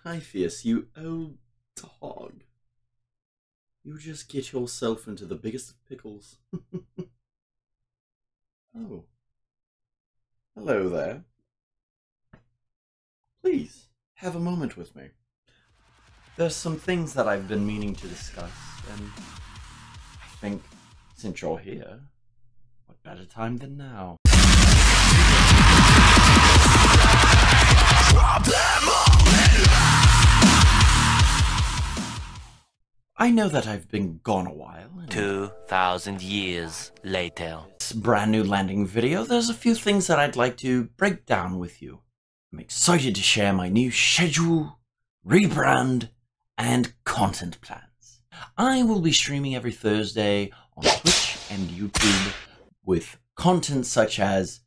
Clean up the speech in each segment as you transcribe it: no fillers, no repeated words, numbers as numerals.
Kyphius, you old dog. You just get yourself into the biggest of pickles. Oh. Hello there. Please, have a moment with me. There's some things that I've been meaning to discuss, and I think, since you're here, what better time than now? I know that I've been gone a while. 2,000 years later. This brand new landing video, there's a few things that I'd like to break down with you. I'm excited to share my new schedule, rebrand, and content plans. I will be streaming every Thursday on Twitch and YouTube with content such as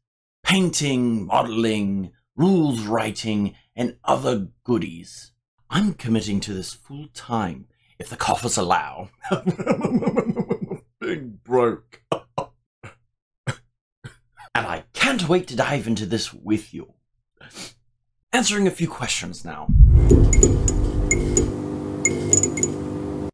painting, modeling, rules writing, and other goodies. I'm committing to this full time, if the coffers allow. Big broke. And I can't wait to dive into this with you. Answering a few questions now.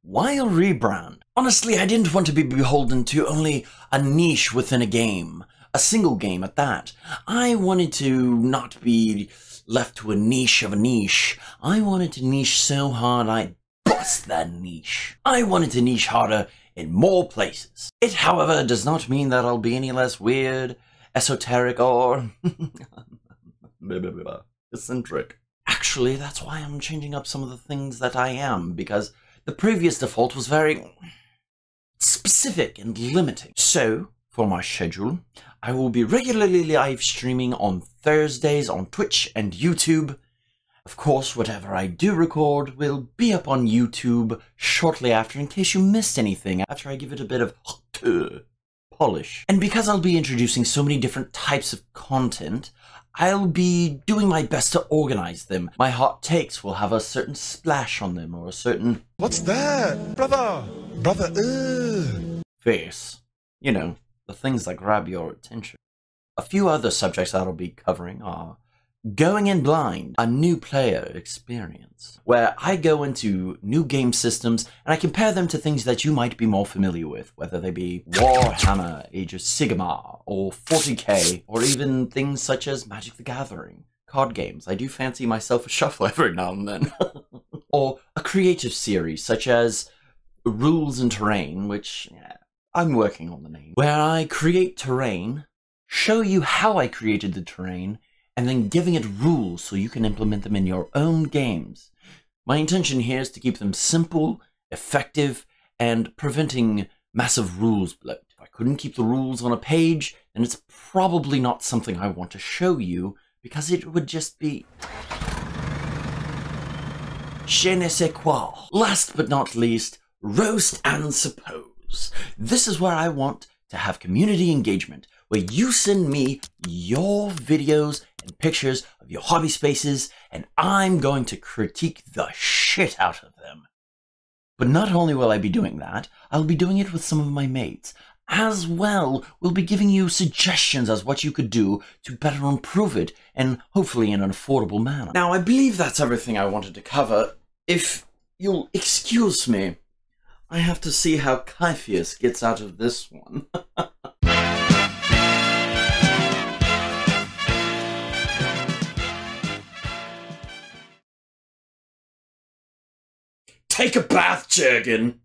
Why a rebrand? Honestly, I didn't want to be beholden to only a niche within a game. A single game at that. I wanted to not be left to a niche of a niche. I wanted to niche so hard I'd bust that niche. I wanted to niche harder in more places. It, however, does not mean that I'll be any less weird, esoteric, or eccentric. Actually, that's why I'm changing up some of the things that I am, because the previous default was very specific and limiting. So, for my schedule, I will be regularly live streaming on Thursdays on Twitch and YouTube. Of course, whatever I do record will be up on YouTube shortly after in case you missed anything after I give it a bit of polish. And because I'll be introducing so many different types of content, I'll be doing my best to organize them. My hot takes will have a certain splash on them or a certain... What's that? Brother! face. You know, the things that grab your attention. A few other subjects that I'll be covering are Going in Blind, a new player experience, where I go into new game systems and I compare them to things that you might be more familiar with, whether they be Warhammer, Age of Sigmar, or 40k, or even things such as Magic the Gathering, card games. I do fancy myself a shuffle every now and then. Or a creative series such as Rules and Terrain, which I'm working on the name, where I create terrain, show you how I created the terrain, and then giving it rules so you can implement them in your own games. My intention here is to keep them simple, effective, and preventing massive rules bloat. If I couldn't keep the rules on a page, then it's probably not something I want to show you, because it would just be je ne sais quoi. Last but not least, Roast and Suppose. This is where I want to have community engagement, where you send me your videos and pictures of your hobby spaces, and I'm going to critique the shit out of them. But not only will I be doing that, I'll be doing it with some of my mates. As well, we'll be giving you suggestions as what you could do to better improve it, and hopefully in an affordable manner. Now, I believe that's everything I wanted to cover. If you'll excuse me, I have to see how Kyphius gets out of this one. Take a bath, Jurgen!